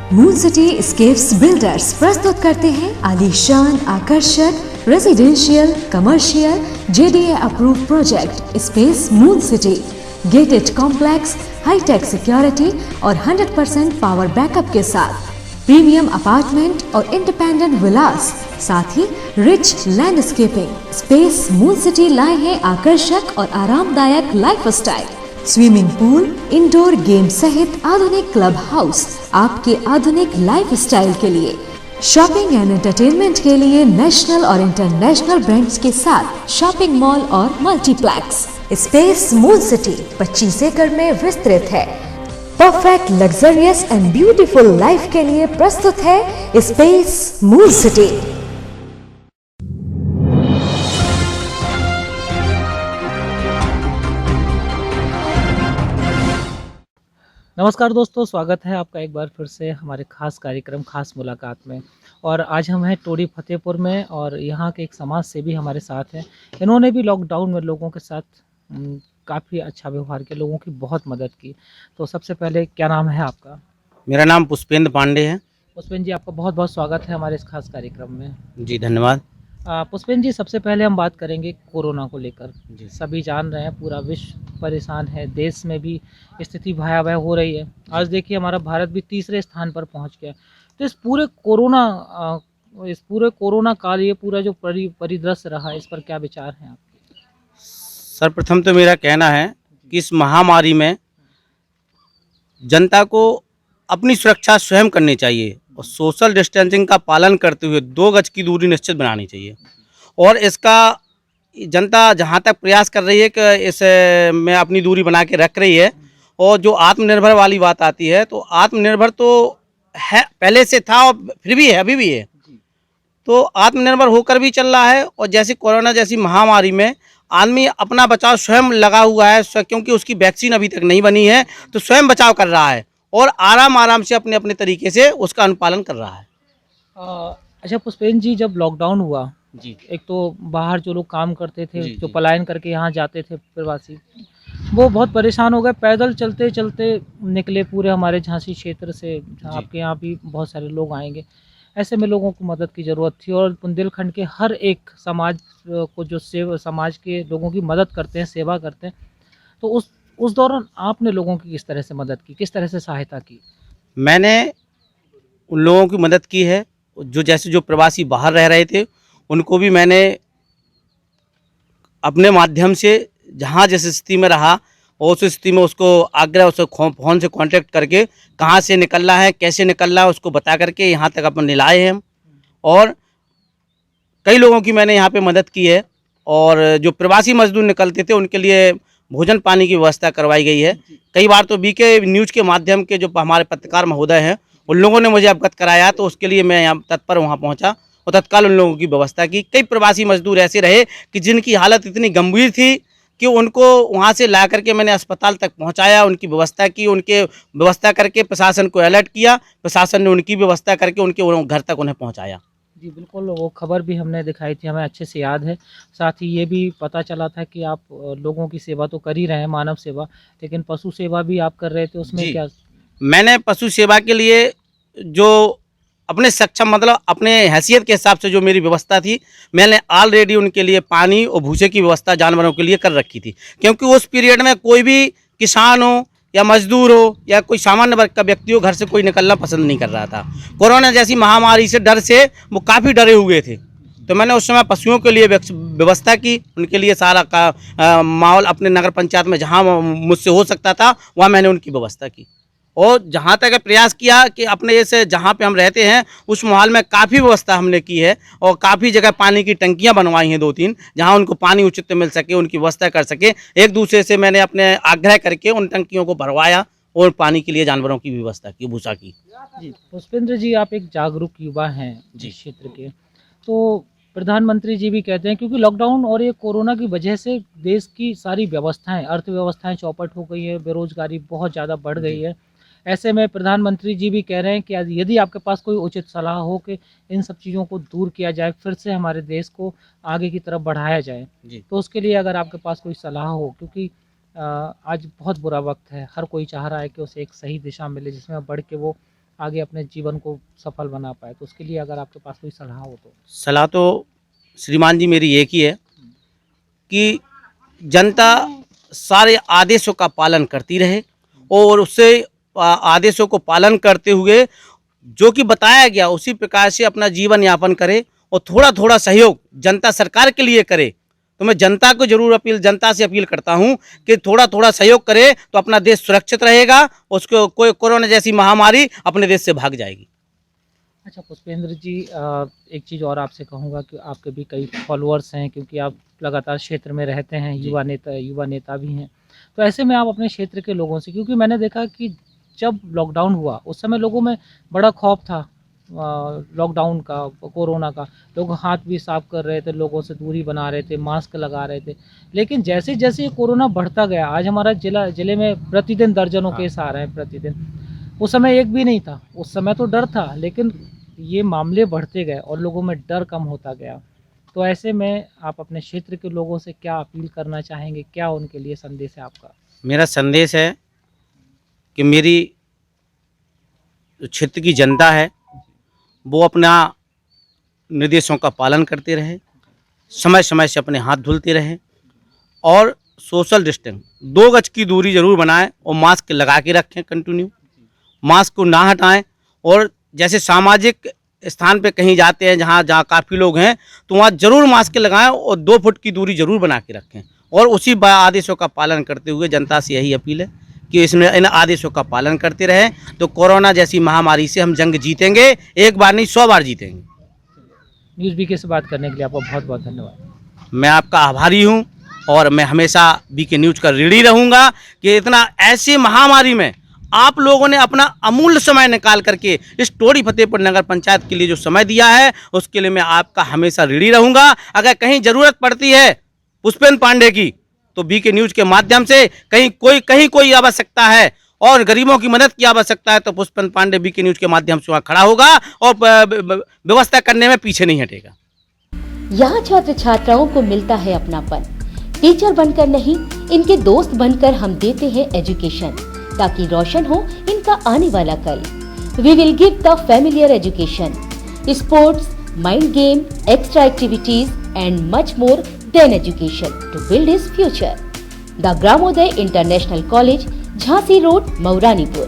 Moon city escapes builders प्रस्तुत करते हैं आलीशान, आकर्षक residential, commercial, JDA approve project space moon city. Gated complex, hi tech security और 100% पावर बैकअप के साथ प्रीमियम अपार्टमेंट और इंडिपेंडेंट विलास, साथ ही rich landscaping. Space moon city लाए हैं आकर्षक और आरामदायक lifestyle, swimming pool, indoor game सहित आधुनिक क्लब हाउस आपके आधुनिक लाइफस्टाइल के लिए। शॉपिंग एंड एंटरटेनमेंट के लिए नेशनल और इंटरनेशनल ब्रांड्स के साथ शॉपिंग मॉल और मल्टीप्लेक्स। स्पेस मून सिटी 25 एकड़ में विस्तृत है। Perfect luxurious and beautiful life के लिए प्रस्तुत है स्पेस मून सिटी। नमस्कार दोस्तों, स्वागत है आपका एक बार फिर से हमारे खास कार्यक्रम खास मुलाकात में। और आज हम हैं टोडी फतेहपुर में और यहाँ के एक समाज सेवी हमारे साथ हैं। इन्होंने भी लॉकडाउन में लोगों के साथ काफ़ी अच्छा व्यवहार किया, लोगों की बहुत मदद की। तो सबसे पहले क्या नाम है आपका? मेरा नाम पुष्पेंद्र पांडे है। पुष्पेंद्र जी, आपका बहुत बहुत स्वागत है हमारे इस खास कार्यक्रम में। जी धन्यवाद। पुष्पेंद्र जी, सबसे पहले हम बात करेंगे कोरोना को लेकर। जी। सभी जान रहे हैं, पूरा विश्व परेशान है, देश में भी स्थिति भयावह हो रही है। आज देखिए हमारा भारत भी तीसरे स्थान पर पहुंच गया। तो इस पूरे कोरोना काल, ये पूरा जो परिदृश्य रहा, इस पर क्या विचार हैं आपके? सर्वप्रथम तो मेरा कहना है कि इस महामारी में जनता को अपनी सुरक्षा स्वयं करनी चाहिए और सोशल डिस्टेंसिंग का पालन करते हुए 2 गज की दूरी निश्चित बनानी चाहिए। और इसका जनता जहां तक प्रयास कर रही है कि इस में अपनी दूरी बना के रख रही है। और जो आत्मनिर्भर वाली बात आती है, तो आत्मनिर्भर तो है, पहले से था और फिर भी है, अभी भी है। तो आत्मनिर्भर होकर भी चल रहा है। और जैसे कोरोना जैसी महामारी में आदमी अपना बचाव स्वयं लगा हुआ है, क्योंकि उसकी वैक्सीन अभी तक नहीं बनी है, तो स्वयं बचाव कर रहा है और आराम से अपने अपने तरीके से उसका अनुपालन कर रहा है। अच्छा पुष्पेंद्र जी, जब लॉकडाउन हुआ जी। एक तो बाहर जो लोग काम करते थे, जी, जो जी। पलायन करके यहाँ जाते थे प्रवासी, वो बहुत परेशान हो गए। पैदल चलते चलते निकले पूरे हमारे झांसी क्षेत्र से, जहाँ आपके यहाँ भी बहुत सारे लोग आएंगे। ऐसे में लोगों को मदद की ज़रूरत थी और बुंदेलखंड के हर एक समाज को, जो समाज के लोगों की मदद करते हैं, सेवा करते हैं, तो उस दौरान आपने लोगों की किस तरह से मदद की, किस तरह से सहायता की? मैंने उन लोगों की मदद की है जो प्रवासी बाहर रह रहे थे, उनको भी मैंने अपने माध्यम से जहाँ जिस स्थिति में रहा और उस स्थिति में उसको उसको फ़ोन से कांटेक्ट करके कहाँ से निकलना है, कैसे निकलना है, उसको बता करके यहाँ तक अपन लाए हैं हम। और कई लोगों की मैंने यहाँ पे मदद की है। और जो प्रवासी मजदूर निकलते थे उनके लिए भोजन पानी की व्यवस्था करवाई गई है। कई बार तो बीके न्यूज़ के माध्यम के जो हमारे पत्रकार महोदय हैं, उन लोगों ने मुझे अवगत कराया, तो उसके लिए मैं यहाँ तत्पर वहाँ पहुँचा और तत्काल उन लोगों की व्यवस्था की। कई प्रवासी मजदूर ऐसे रहे कि जिनकी हालत इतनी गंभीर थी कि उनको वहाँ से ला करके मैंने अस्पताल तक पहुँचाया, उनकी व्यवस्था की, उनके व्यवस्था करके प्रशासन को अलर्ट किया, प्रशासन ने उनकी व्यवस्था करके उनके घर तक उन्हें पहुँचाया। जी बिल्कुल, वो खबर भी हमने दिखाई थी, हमें अच्छे से याद है। साथ ही ये भी पता चला था कि आप लोगों की सेवा तो कर ही रहे हैं, मानव सेवा, लेकिन पशु सेवा भी आप कर रहे थे, उसमें जी। क्या? मैंने पशु सेवा के लिए जो अपने सक्षम, मतलब अपने हैसियत के हिसाब से जो मेरी व्यवस्था थी, मैंने ऑलरेडी उनके लिए पानी और भूसे की व्यवस्था जानवरों के लिए कर रखी थी। क्योंकि उस पीरियड में कोई भी किसान हो या मजदूर हो या कोई सामान्य वर्ग का व्यक्ति हो, घर से कोई निकलना पसंद नहीं कर रहा था। कोरोना जैसी महामारी से डर से वो काफ़ी डरे हुए थे। तो मैंने उस समय पशुओं के लिए व्यवस्था की, उनके लिए सारा का माहौल अपने नगर पंचायत में जहाँ मुझसे हो सकता था वहाँ मैंने उनकी व्यवस्था की। और जहाँ तक प्रयास किया कि अपने जैसे जहाँ पे हम रहते हैं उस माहौल में काफ़ी व्यवस्था हमने की है और काफ़ी जगह पानी की टंकियाँ बनवाई हैं 2-3, जहाँ उनको पानी उचित मिल सके, उनकी व्यवस्था कर सके। एक दूसरे से मैंने अपने आग्रह करके उन टंकियों को भरवाया और पानी के लिए जानवरों की व्यवस्था की, भूसा की। जी पुष्पेंद्र जी, आप एक जागरूक युवा हैं जी। इस क्षेत्र के। तो प्रधानमंत्री जी भी कहते हैं, क्योंकि लॉकडाउन और ये कोरोना की वजह से देश की सारी व्यवस्थाएं, अर्थव्यवस्थाएं चौपट हो गई है, बेरोजगारी बहुत ज़्यादा बढ़ गई है। ऐसे में प्रधानमंत्री जी भी कह रहे हैं कि यदि आपके पास कोई उचित सलाह हो कि इन सब चीज़ों को दूर किया जाए, फिर से हमारे देश को आगे की तरफ बढ़ाया जाए, जी। तो उसके लिए अगर आपके पास कोई सलाह हो, क्योंकि आज बहुत बुरा वक्त है, हर कोई चाह रहा है कि उसे एक सही दिशा मिले जिसमें बढ़ के वो आगे अपने जीवन को सफल बना पाए। तो उसके लिए अगर आपके पास कोई सलाह हो तो। सलाह तो श्रीमान जी मेरी एक ही है कि जनता सारे आदेशों का पालन करती रहे और उससे आदेशों को पालन करते हुए जो कि बताया गया उसी प्रकार से अपना जीवन यापन करे और थोड़ा थोड़ा सहयोग जनता सरकार के लिए करे। तो मैं जनता को जरूर जनता से अपील करता हूं कि थोड़ा थोड़ा सहयोग करे तो अपना देश सुरक्षित रहेगा, उसको कोई कोरोना जैसी महामारी अपने देश से भाग जाएगी। अच्छा पुष्पेंद्र जी, एक चीज़ और आपसे कहूँगा कि आपके भी कई फॉलोअर्स हैं, क्योंकि आप लगातार क्षेत्र में रहते हैं, युवा नेता भी हैं। तो ऐसे में आप अपने क्षेत्र के लोगों से, क्योंकि मैंने देखा कि जब लॉकडाउन हुआ उस समय लोगों में बड़ा खौफ था लॉकडाउन का, कोरोना का। लोग हाथ भी साफ कर रहे थे, लोगों से दूरी बना रहे थे, मास्क लगा रहे थे। लेकिन जैसे जैसे ये कोरोना बढ़ता गया, आज हमारा जिले में प्रतिदिन दर्जनों केस आ रहे हैं प्रतिदिन। उस समय एक भी नहीं था, उस समय तो डर था, लेकिन ये मामले बढ़ते गए और लोगों में डर कम होता गया। तो ऐसे में आप अपने क्षेत्र के लोगों से क्या अपील करना चाहेंगे, क्या उनके लिए संदेश है आपका? मेरा संदेश है कि मेरी क्षेत्र की जनता है वो अपना निर्देशों का पालन करते रहे, समय समय से अपने हाथ धुलते रहे और सोशल डिस्टेंस 2 गज की दूरी जरूर बनाएं और मास्क लगा के रखें, कंटिन्यू मास्क को ना हटाएं। और जैसे सामाजिक स्थान पे कहीं जाते हैं जहाँ काफ़ी लोग हैं तो वहाँ जरूर मास्क लगाएं और 2 फुट की दूरी जरूर बना के रखें। और उसी आदेशों का पालन करते हुए जनता से यही अपील है कि इसमें इन आदेशों का पालन करते रहें तो कोरोना जैसी महामारी से हम जंग जीतेंगे, एक बार नहीं 100 बार जीतेंगे। न्यूज़ बीके से बात करने के लिए आपका बहुत बहुत धन्यवाद। मैं आपका आभारी हूं और मैं हमेशा बीके न्यूज़ का ऋणी रहूंगा कि इतना ऐसी महामारी में आप लोगों ने अपना अमूल्य समय निकाल करके इस टोड़ी फतेहपुर नगर पंचायत के लिए जो समय दिया है उसके लिए मैं आपका हमेशा ऋणी रहूंगा। अगर कहीं ज़रूरत पड़ती है पुष्पेंद्र पांडे की तो बीके न्यूज़ के माध्यम से कहीं कोई आवश्यकता है और गरीबों की मदद की आवश्यकता है तो पुष्पेंद्र पांडे बीके न्यूज़ के माध्यम से वहाँ खड़ा होगा और व्यवस्था करने में पीछे नहीं हटेगा। यहाँ छात्र छात्राओं को मिलता है अपनापन। टीचर बनकर नहीं, इनके दोस्त बनकर हम देते हैं एजुकेशन, ताकि रोशन हो इनका आने वाला कल। We will give the familiar education, sports, mind game, extra activities and much more than education to build his future. The Gramoday International College, Jhansi Road, Mauranipur.